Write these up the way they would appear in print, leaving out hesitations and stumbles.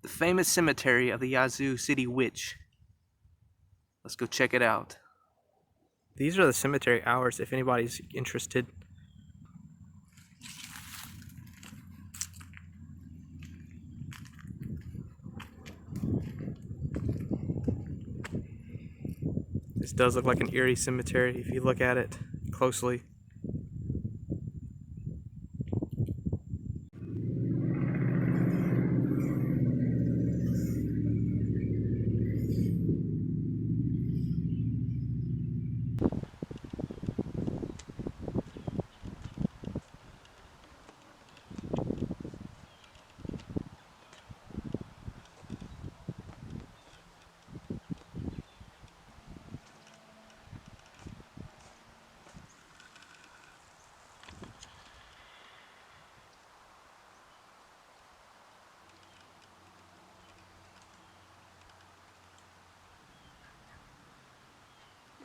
The famous cemetery of the Yazoo City witch. Let's go check it out. These are the cemetery hours if anybody's interested. This does look like an eerie cemetery if you look at it closely.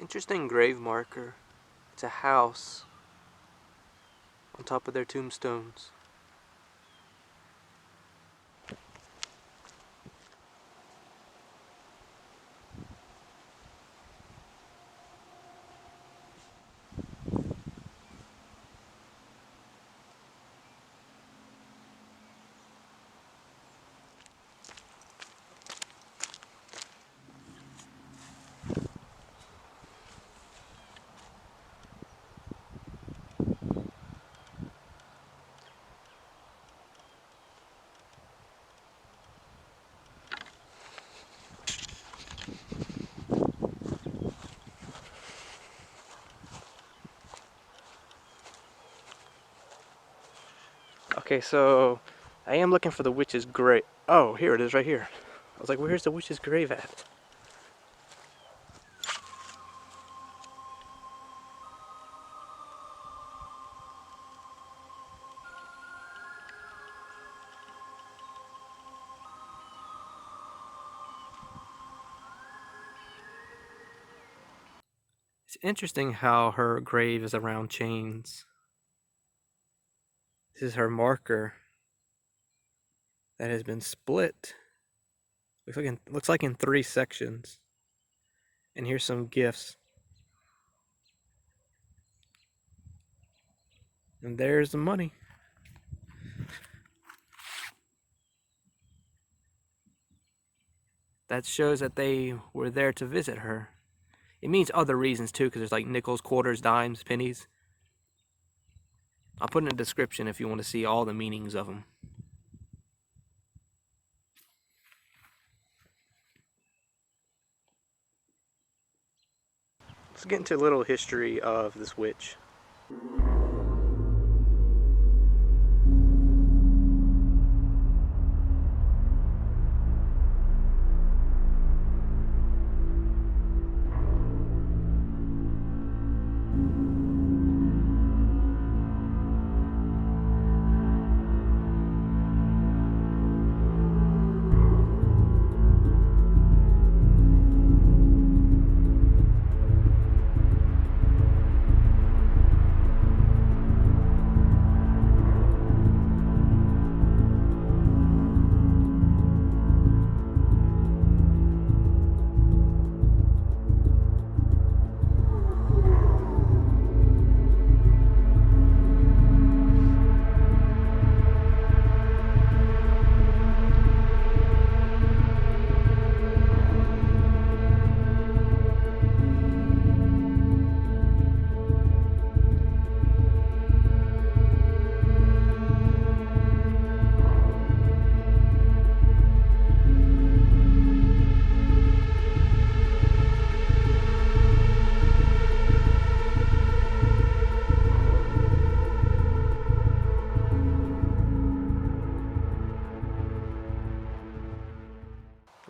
Interesting grave marker. It's a house on top of their tombstones. Okay, so I am looking for the witch's grave. Oh, here it is right here. I was like, where's the witch's grave at? It's interesting how her grave is around chains. This is her marker that has been split. Looks like in 3 sections. And here's some gifts. And there's the money. That shows that they were there to visit her. It means other reasons too, because there's like nickels, quarters, dimes, pennies. I'll put in a description if you want to see all the meanings of them. Let's get into a little history of this witch.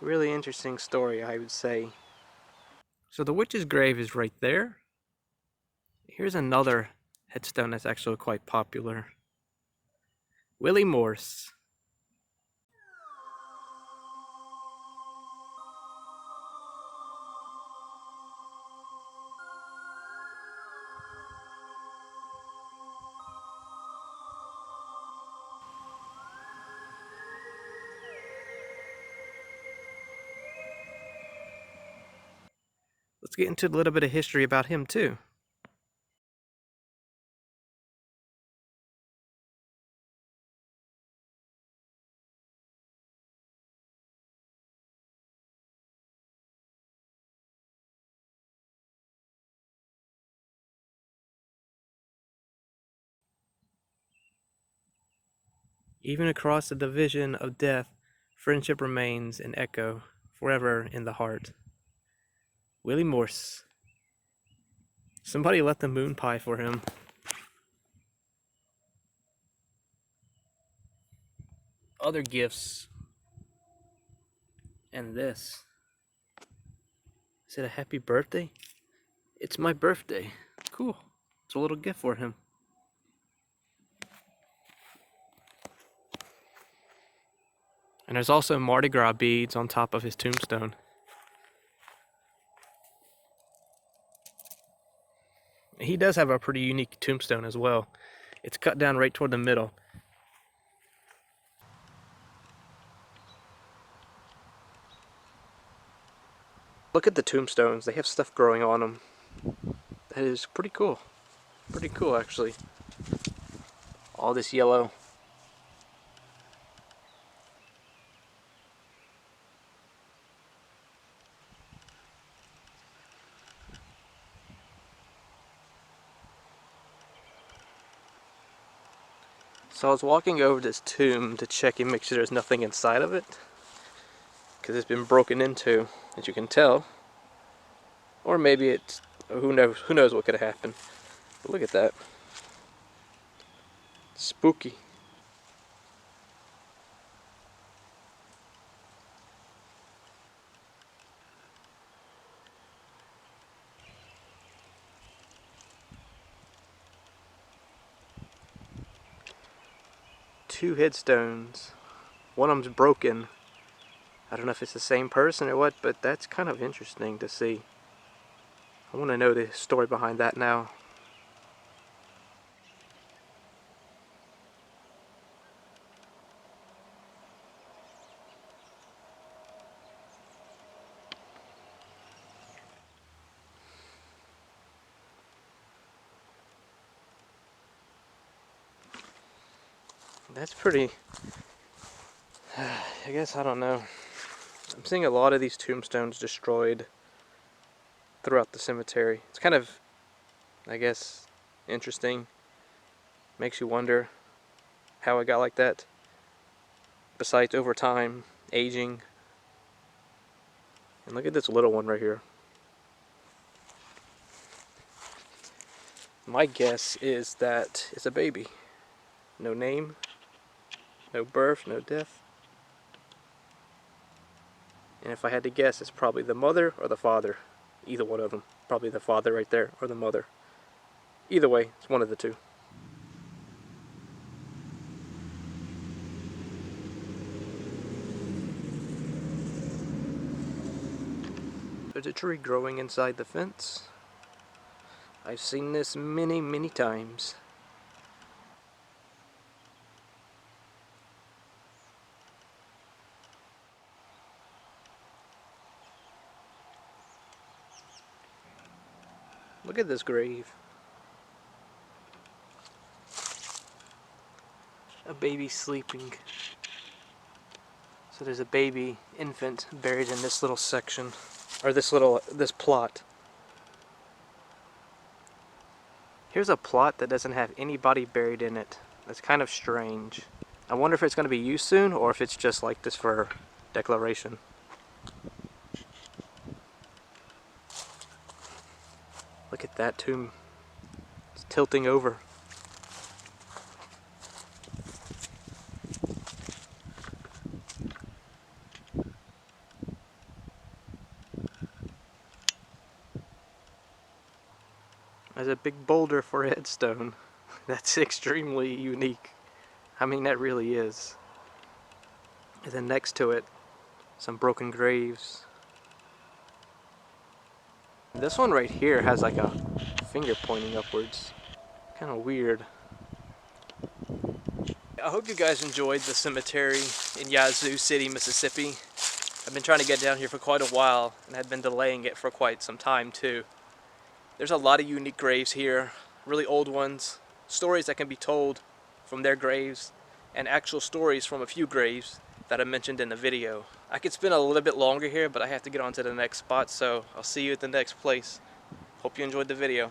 Really interesting story, I would say. So the witch's grave is right there. Here's another headstone that's actually quite popular. Willie Morse. let's get into a little bit of history about him too. Even across the division of death, friendship remains an echo forever in the heart. Willie Morse. Somebody left the moon pie for him. Other gifts. And this. Is it a happy birthday? It's my birthday. Cool. It's a little gift for him. And there's also Mardi Gras beads on top of his tombstone. He does have a pretty unique tombstone as well. It's cut down right toward the middle. Look at the tombstones. They have stuff growing on them. That is pretty cool. Pretty cool, actually. All this yellow. So I was walking over this tomb to check and make sure there's nothing inside of it, because it's been broken into, as you can tell. Or maybe it's, who knows what could have happened. But look at that. Spooky. Two headstones. One of them's broken. I don't know if it's the same person or what, but that's kind of interesting to see. I want to know the story behind that now. That's pretty... I guess, I don't know. I'm seeing a lot of these tombstones destroyed throughout the cemetery. It's kind of, I guess, interesting. Makes you wonder how it got like that. Besides, over time, aging. And look at this little one right here. My guess is that it's a baby. No name, no birth, no death. And if I had to guess, it's probably the mother or the father. Either one of them. Probably the father right there, or the mother. Either way, it's one of the two. There's a tree growing inside the fence. I've seen this many, many times. Look at this grave. A baby sleeping. So there's a baby infant buried in this little section, or this plot. Here's a plot that doesn't have anybody buried in it. That's kind of strange. I wonder if it's going to be used soon, or if it's just like this for declaration. Look at that tomb. It's tilting over. There's a big boulder for a headstone. That's extremely unique. I mean, that really is. And then next to it, some broken graves. This one right here has like a finger pointing upwards. Kind of weird. I hope you guys enjoyed the cemetery in Yazoo City, Mississippi. I've been trying to get down here for quite a while and had been delaying it for quite some time too. There's a lot of unique graves here, really old ones, stories that can be told from their graves, and actual stories from a few graves that I mentioned in the video. I could spend a little bit longer here, but I have to get on to the next spot, so I'll see you at the next place. Hope you enjoyed the video.